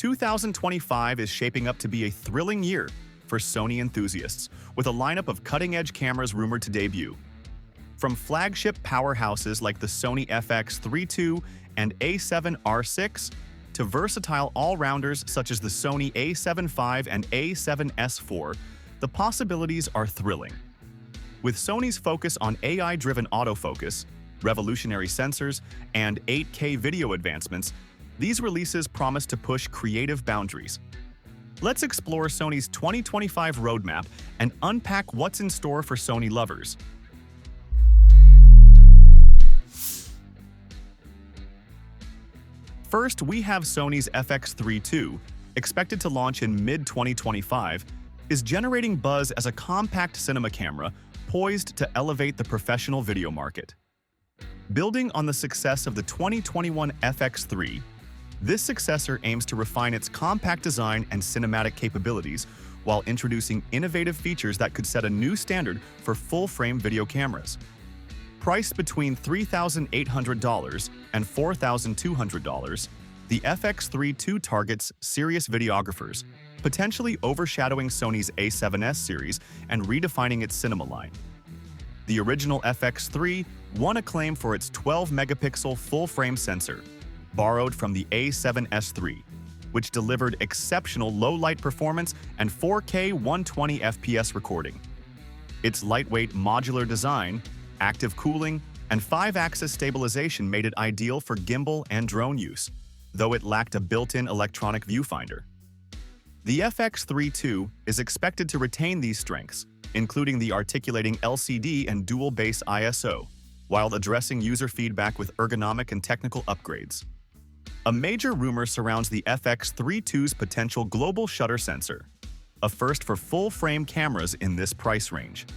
2025 is shaping up to be a thrilling year for Sony enthusiasts, with a lineup of cutting-edge cameras rumored to debut. From flagship powerhouses like the Sony FX3 II and A7R VI, to versatile all-rounders such as the Sony A7V and A7S IV, the possibilities are thrilling. With Sony's focus on AI-driven autofocus, revolutionary sensors, and 8K video advancements, these releases promise to push creative boundaries. Let's explore Sony's 2025 roadmap and unpack what's in store for Sony lovers. First, we have Sony's FX3 II, expected to launch in mid-2025, is generating buzz as a compact cinema camera poised to elevate the professional video market. Building on the success of the 2021 FX3, this successor aims to refine its compact design and cinematic capabilities while introducing innovative features that could set a new standard for full-frame video cameras. Priced between $3,800 and $4,200, the FX3 II targets serious videographers, potentially overshadowing Sony's A7S series and redefining its cinema line. The original FX3 won acclaim for its 12-megapixel full-frame sensor, borrowed from the A7S III, which delivered exceptional low-light performance and 4K 120 FPS recording. Its lightweight modular design, active cooling, and 5-axis stabilization made it ideal for gimbal and drone use, though it lacked a built-in electronic viewfinder. The FX3 II is expected to retain these strengths, including the articulating LCD and dual-base ISO, while addressing user feedback with ergonomic and technical upgrades. A major rumor surrounds the FX3 II's potential global shutter sensor, a first for full-frame cameras in this price range.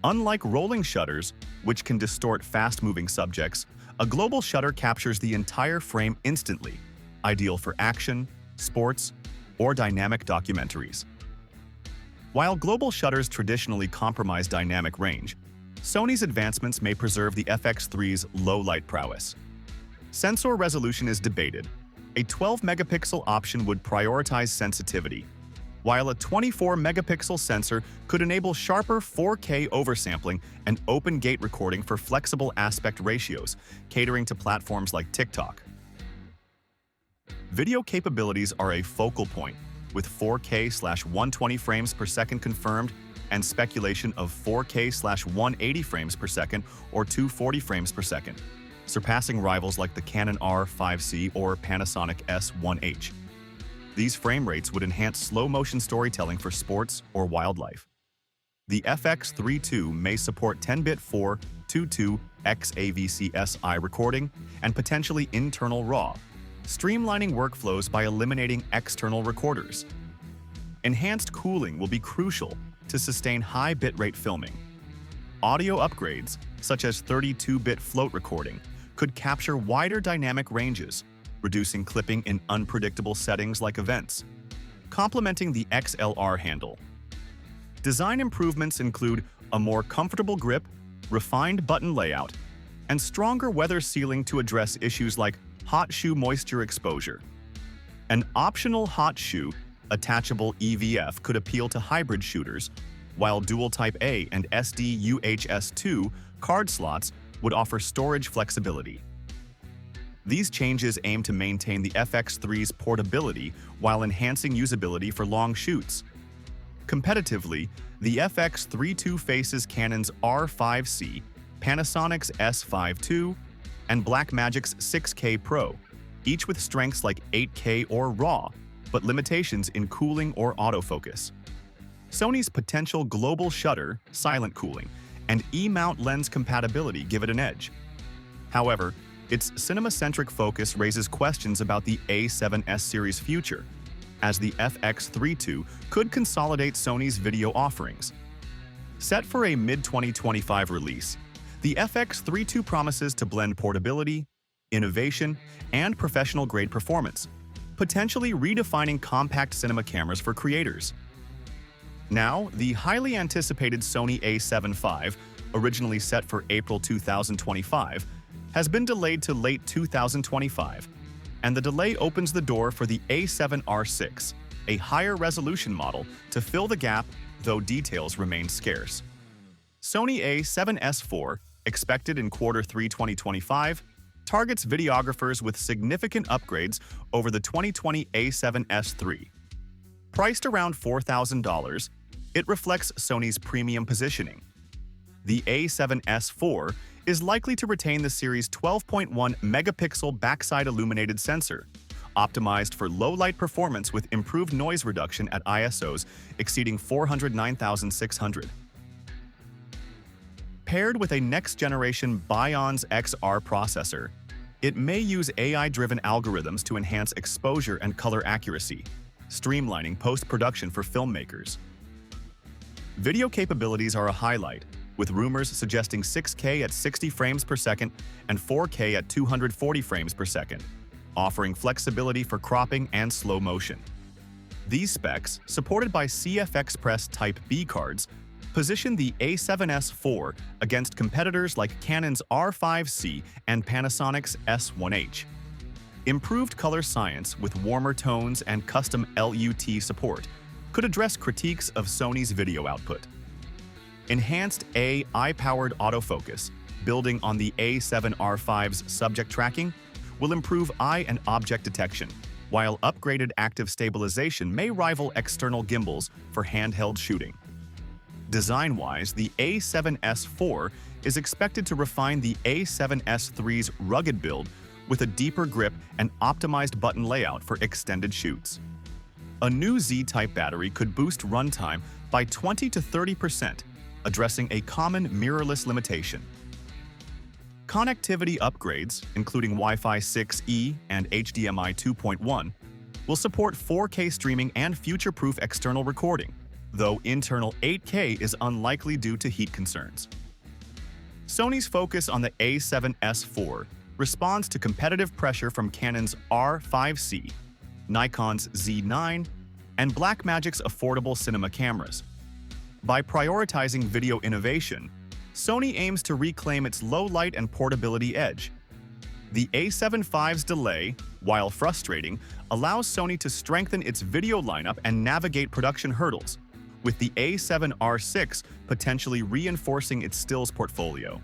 Unlike rolling shutters, which can distort fast-moving subjects, a global shutter captures the entire frame instantly, ideal for action, sports, or dynamic documentaries. While global shutters traditionally compromise dynamic range, Sony's advancements may preserve the FX3's low-light prowess. Sensor resolution is debated. A 12-megapixel option would prioritize sensitivity, while a 24-megapixel sensor could enable sharper 4K oversampling and open-gate recording for flexible aspect ratios, catering to platforms like TikTok. Video capabilities are a focal point, with 4K/120 frames per second confirmed and speculation of 4K/180 frames per second or 240 frames per second, surpassing rivals like the Canon R5C or Panasonic S1H. These frame rates would enhance slow-motion storytelling for sports or wildlife. The FX3 II may support 10-bit 422 XAVC-SI recording and potentially internal RAW, streamlining workflows by eliminating external recorders. Enhanced cooling will be crucial to sustain high bitrate filming. Audio upgrades, such as 32-bit float recording, could capture wider dynamic ranges, reducing clipping in unpredictable settings like events, complementing the XLR handle. Design improvements include a more comfortable grip, refined button layout, and stronger weather sealing to address issues like hot shoe moisture exposure. An optional hot shoe attachable EVF could appeal to hybrid shooters, while dual Type A and SD UHS-2 card slots would offer storage flexibility. These changes aim to maintain the FX3's portability while enhancing usability for long shoots. Competitively, the FX3 II faces Canon's R5C, Panasonic's S5 II, and Blackmagic's 6K Pro, each with strengths like 8K or RAW, but limitations in cooling or autofocus. Sony's potential global shutter, silent cooling, and E-mount lens compatibility give it an edge. However, its cinema-centric focus raises questions about the A7S series' future, as the FX3 II could consolidate Sony's video offerings. Set for a mid-2025 release, the FX3 II promises to blend portability, innovation, and professional-grade performance, potentially redefining compact cinema cameras for creators. Now, the highly anticipated Sony A7V, originally set for April 2025, has been delayed to late 2025. and the delay opens the door for the A7R VI, a higher resolution model, to fill the gap, though details remain scarce. Sony A7S IV, expected in Q3 2025, targets videographers with significant upgrades over the 2020 A7S III. Priced around $4,000, it reflects Sony's premium positioning. The A7S IV is likely to retain the series' 12.1 megapixel backside illuminated sensor, optimized for low-light performance with improved noise reduction at ISOs exceeding 409,600. Paired with a next-generation Bionz XR processor, it may use AI-driven algorithms to enhance exposure and color accuracy, streamlining post-production for filmmakers. Video capabilities are a highlight, with rumors suggesting 6K at 60 frames per second and 4K at 240 frames per second, offering flexibility for cropping and slow motion. These specs, supported by CFexpress Type B cards, position the A7S IV against competitors like Canon's R5C and Panasonic's S1H. Improved color science with warmer tones and custom LUT support could address critiques of Sony's video output. Enhanced AI-powered autofocus, building on the A7R V's subject tracking, will improve eye and object detection, while upgraded active stabilization may rival external gimbals for handheld shooting. Design-wise, the A7S IV is expected to refine the A7S III's rugged build with a deeper grip and optimized button layout for extended shoots. A new Z-type battery could boost runtime by 20 to 30%, addressing a common mirrorless limitation. Connectivity upgrades, including Wi-Fi 6E and HDMI 2.1, will support 4K streaming and future-proof external recording, though internal 8K is unlikely due to heat concerns. Sony's focus on the A7S IV responds to competitive pressure from Canon's R5C, Nikon's Z9, and Blackmagic's affordable cinema cameras. By prioritizing video innovation, Sony aims to reclaim its low-light and portability edge. The A7V's delay, while frustrating, allows Sony to strengthen its video lineup and navigate production hurdles, with the A7R VI potentially reinforcing its stills portfolio.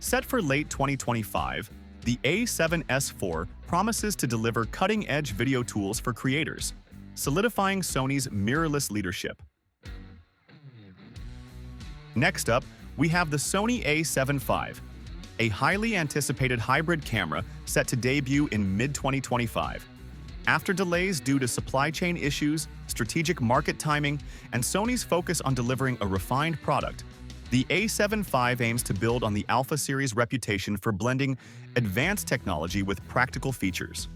Set for late 2025, the A7S IV promises to deliver cutting-edge video tools for creators, solidifying Sony's mirrorless leadership. Next up, we have the Sony A7V, a highly anticipated hybrid camera set to debut in mid-2025. After delays due to supply chain issues, strategic market timing, and Sony's focus on delivering a refined product, the A7V aims to build on the Alpha series reputation for blending advanced technology with practical features.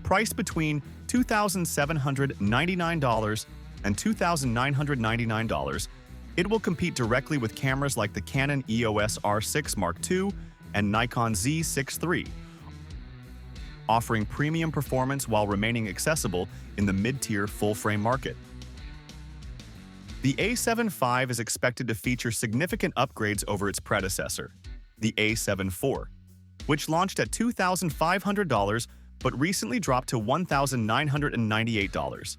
Priced between $2,799 and $2,999, it will compete directly with cameras like the Canon EOS R6 Mark II and Nikon Z6 III, offering premium performance while remaining accessible in the mid-tier full-frame market. The A7V is expected to feature significant upgrades over its predecessor, the A7 IV, which launched at $2,500 but recently dropped to $1,998.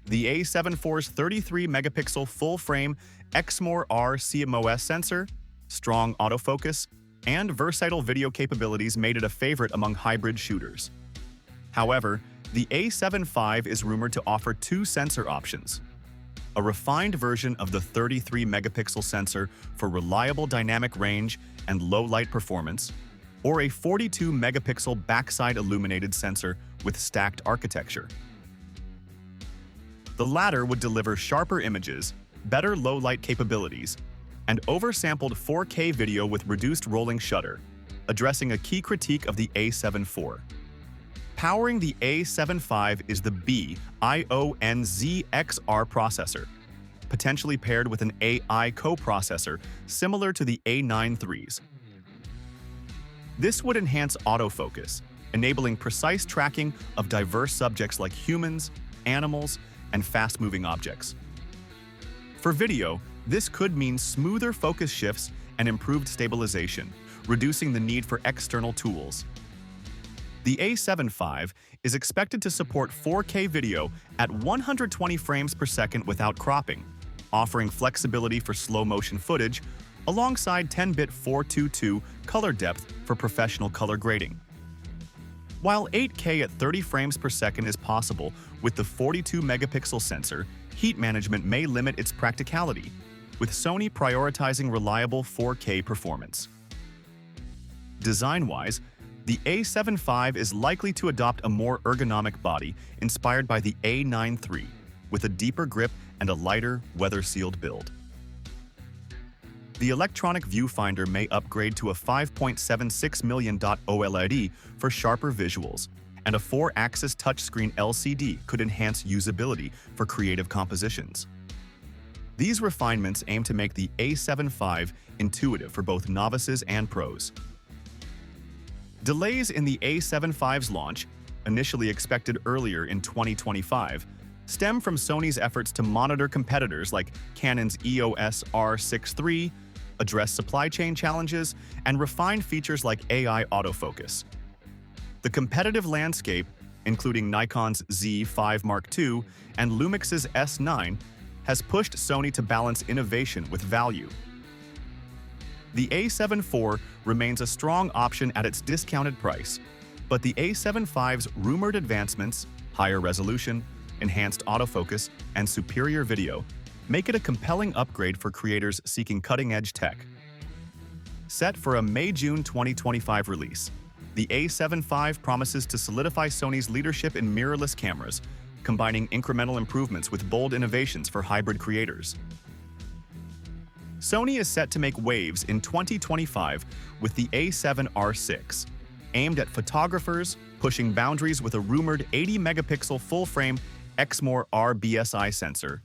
The A7 IV's 33-megapixel full-frame Exmor R CMOS sensor, strong autofocus, and versatile video capabilities made it a favorite among hybrid shooters. However, the A7V is rumored to offer two sensor options: a refined version of the 33-megapixel sensor for reliable dynamic range and low-light performance, or a 42-megapixel backside illuminated sensor with stacked architecture. The latter would deliver sharper images, better low-light capabilities, and oversampled 4K video with reduced rolling shutter, addressing a key critique of the A7 IV. Powering the A7V is the Bionz XR processor, potentially paired with an AI coprocessor similar to the A9 III's. This would enhance autofocus, enabling precise tracking of diverse subjects like humans, animals, and fast-moving objects. For video, this could mean smoother focus shifts and improved stabilization, reducing the need for external tools. The A7V is expected to support 4K video at 120 frames per second without cropping, offering flexibility for slow-motion footage alongside 10-bit 422 color depth for professional color grading. While 8K at 30 frames per second is possible with the 42-megapixel sensor, heat management may limit its practicality, with Sony prioritizing reliable 4K performance. Design-wise, the A7V is likely to adopt a more ergonomic body inspired by the A9 III, with a deeper grip and a lighter, weather-sealed build. The electronic viewfinder may upgrade to a 5.76 million OLED for sharper visuals, and a 4-axis touchscreen LCD could enhance usability for creative compositions. These refinements aim to make the A7V intuitive for both novices and pros. Delays in the A7V's launch, initially expected earlier in 2025, stem from Sony's efforts to monitor competitors like Canon's EOS R6 III, address supply chain challenges, and refine features like AI autofocus. The competitive landscape, including Nikon's Z5 Mark II and Lumix's S9, has pushed Sony to balance innovation with value. The A7 IV remains a strong option at its discounted price, but the A7V's rumored advancements, higher resolution, enhanced autofocus, and superior video make it a compelling upgrade for creators seeking cutting-edge tech. Set for a May-June 2025 release, the A7V promises to solidify Sony's leadership in mirrorless cameras, combining incremental improvements with bold innovations for hybrid creators. Sony is set to make waves in 2025 with the A7R VI, aimed at photographers, pushing boundaries with a rumored 80-megapixel full-frame Exmor RBSI sensor,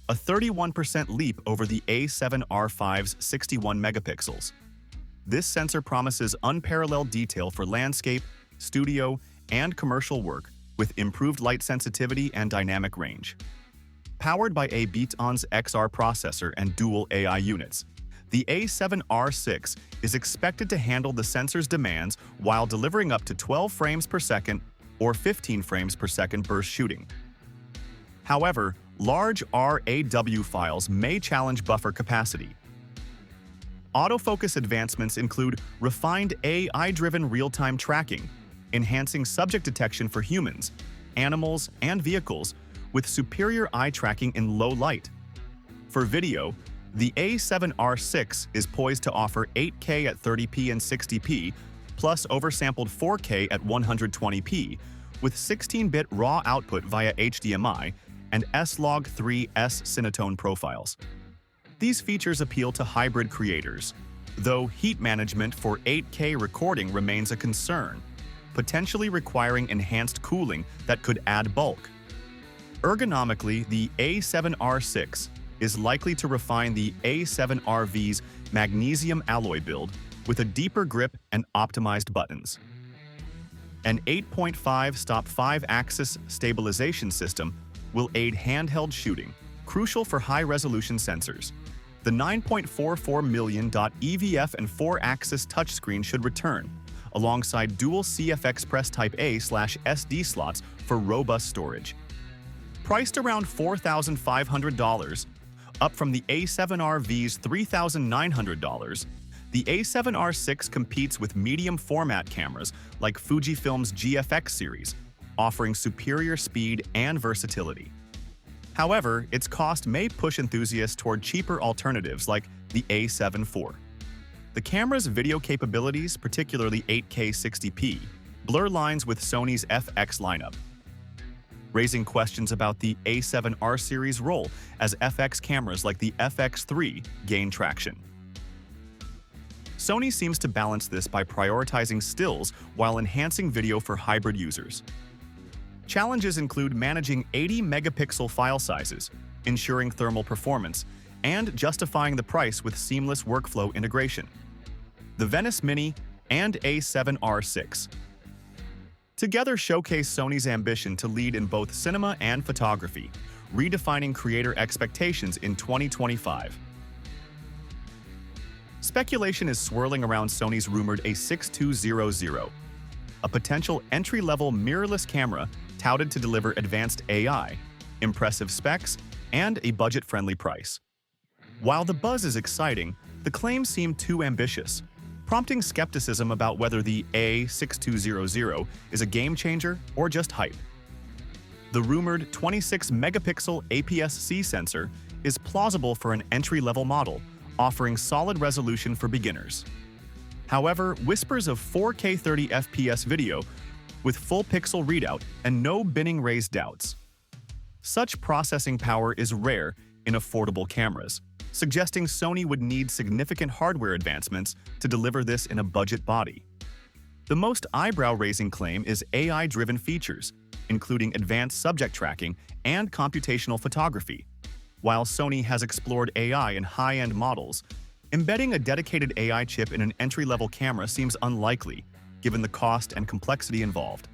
a 31% leap over the A7R V's 61 megapixels. This sensor promises unparalleled detail for landscape, studio, and commercial work, with improved light sensitivity and dynamic range. Powered by a Beaton's XR processor and dual AI units, the A7R VI is expected to handle the sensor's demands while delivering up to 12 frames per second or 15 frames per second burst shooting. However, large RAW files may challenge buffer capacity. Autofocus advancements include refined AI-driven real-time tracking, enhancing subject detection for humans, animals, and vehicles, with superior eye tracking in low light. For video, the A7R VI is poised to offer 8K at 30p and 60p, plus oversampled 4K at 120p, with 16-bit RAW output via HDMI and S-Log3 S-Cinetone profiles. These features appeal to hybrid creators, though heat management for 8K recording remains a concern, potentially requiring enhanced cooling that could add bulk. Ergonomically, the A7R VI is likely to refine the A7RV's magnesium alloy build with a deeper grip and optimized buttons. An 8.5-stop 5-axis stabilization system will aid handheld shooting, crucial for high-resolution sensors. The 9.44 million EVF and 4-axis touchscreen should return, alongside dual CFX Press Type A/SD slots for robust storage. Priced around $4,500, up from the A7RV's $3,900, the A7R VI competes with medium-format cameras like Fujifilm's GFX series, offering superior speed and versatility. However, its cost may push enthusiasts toward cheaper alternatives like the A7 IV. The camera's video capabilities, particularly 8K 60p, blur lines with Sony's FX lineup, raising questions about the A7R series' role as FX cameras like the FX3 gain traction. Sony seems to balance this by prioritizing stills while enhancing video for hybrid users. Challenges include managing 80-megapixel file sizes, ensuring thermal performance, and justifying the price with seamless workflow integration. The Venice Mini and A7R VI together showcase Sony's ambition to lead in both cinema and photography, redefining creator expectations in 2025. Speculation is swirling around Sony's rumored A6200, a potential entry-level mirrorless camera touted to deliver advanced AI, impressive specs, and a budget-friendly price. While the buzz is exciting, the claims seem too ambitious, prompting skepticism about whether the A6200 is a game-changer or just hype. The rumored 26-megapixel APS-C sensor is plausible for an entry-level model, offering solid resolution for beginners. However, whispers of 4K 30 FPS video with full pixel readout and no binning raise doubts. Such processing power is rare in affordable cameras, suggesting Sony would need significant hardware advancements to deliver this in a budget body. The most eyebrow-raising claim is AI-driven features, including advanced subject tracking and computational photography. While Sony has explored AI in high-end models, embedding a dedicated AI chip in an entry-level camera seems unlikely, given the cost and complexity involved.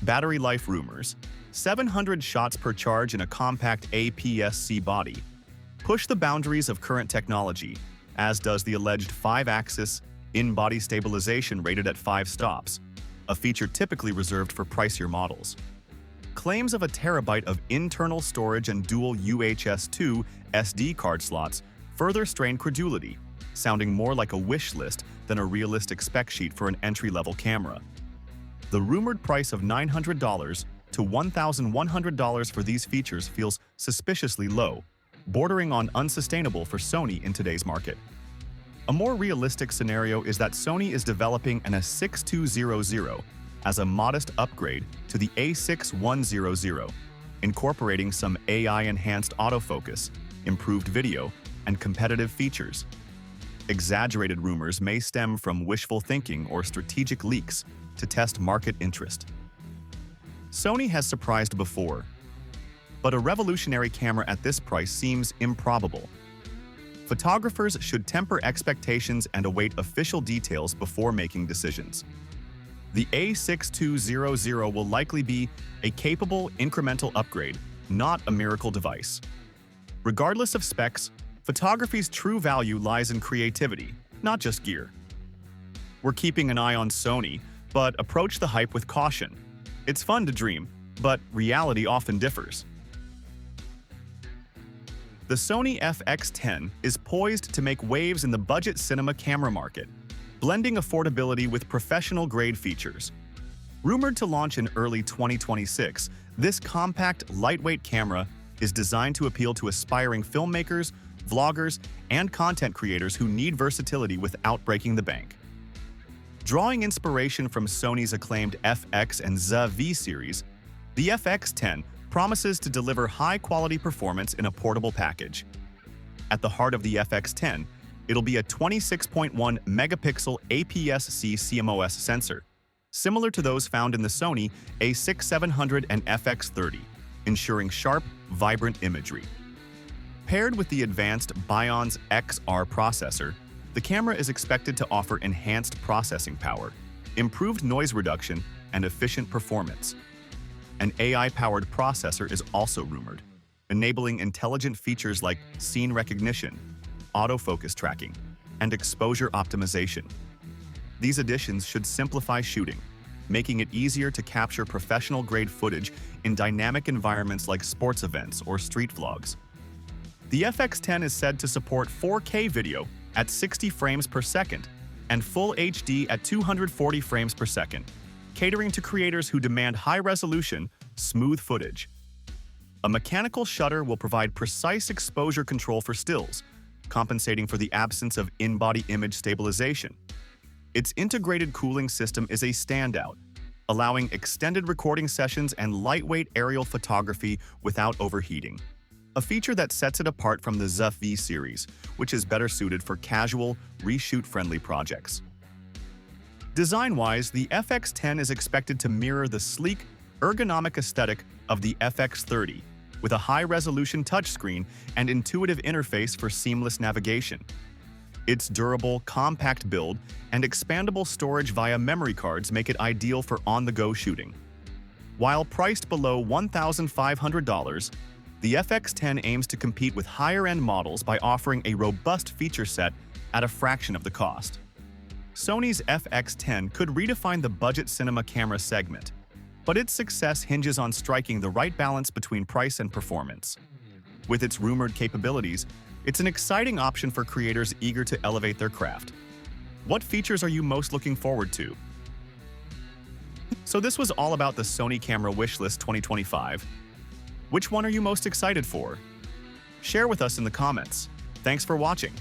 Battery life rumors: 700 shots per charge in a compact APS-C body push the boundaries of current technology, as does the alleged 5-axis in-body stabilization rated at 5 stops, a feature typically reserved for pricier models. Claims of a terabyte of internal storage and dual UHS-2 SD card slots further strain credulity, sounding more like a wish list than a realistic spec sheet for an entry-level camera. The rumored price of $900 to $1,100 for these features feels suspiciously low, bordering on unsustainable for Sony in today's market. A more realistic scenario is that Sony is developing an A6200 as a modest upgrade to the A6100, incorporating some AI-enhanced autofocus, improved video, and competitive features. Exaggerated rumors may stem from wishful thinking or strategic leaks to test market interest. Sony has surprised before, but a revolutionary camera at this price seems improbable. Photographers should temper expectations and await official details before making decisions. The A6200 will likely be a capable, incremental upgrade, not a miracle device. Regardless of specs, photography's true value lies in creativity, not just gear. We're keeping an eye on Sony, but approach the hype with caution. It's fun to dream, but reality often differs. The Sony FX10 is poised to make waves in the budget cinema camera market, blending affordability with professional-grade features. Rumored to launch in early 2026, this compact, lightweight camera is designed to appeal to aspiring filmmakers, vloggers, and content creators who need versatility without breaking the bank. Drawing inspiration from Sony's acclaimed FX and A7V series, the FX10 promises to deliver high-quality performance in a portable package. At the heart of the FX10, it'll be a 26.1 megapixel APS-C CMOS sensor, similar to those found in the Sony A6700 and FX30, ensuring sharp, vibrant imagery. Paired with the advanced Bionz XR processor, the camera is expected to offer enhanced processing power, improved noise reduction, and efficient performance. An AI-powered processor is also rumored, enabling intelligent features like scene recognition, autofocus tracking, and exposure optimization. These additions should simplify shooting, making it easier to capture professional-grade footage in dynamic environments like sports events or street vlogs. The FX10 is said to support 4K video at 60 frames per second and Full HD at 240 frames per second, catering to creators who demand high-resolution, smooth footage. A mechanical shutter will provide precise exposure control for stills, compensating for the absence of in-body image stabilization. Its integrated cooling system is a standout, allowing extended recording sessions and lightweight aerial photography without overheating, a feature that sets it apart from the A7V series, which is better suited for casual, reshoot-friendly projects. Design-wise, the FX10 is expected to mirror the sleek, ergonomic aesthetic of the FX30, with a high-resolution touchscreen and intuitive interface for seamless navigation. Its durable, compact build and expandable storage via memory cards make it ideal for on-the-go shooting. While priced below $1,500, the FX10 aims to compete with higher-end models by offering a robust feature set at a fraction of the cost. Sony's FX10 could redefine the budget cinema camera segment, but its success hinges on striking the right balance between price and performance. With its rumored capabilities, it's an exciting option for creators eager to elevate their craft. What features are you most looking forward to? So this was all about the Sony Camera Wishlist 2025. Which one are you most excited for? Share with us in the comments. Thanks for watching.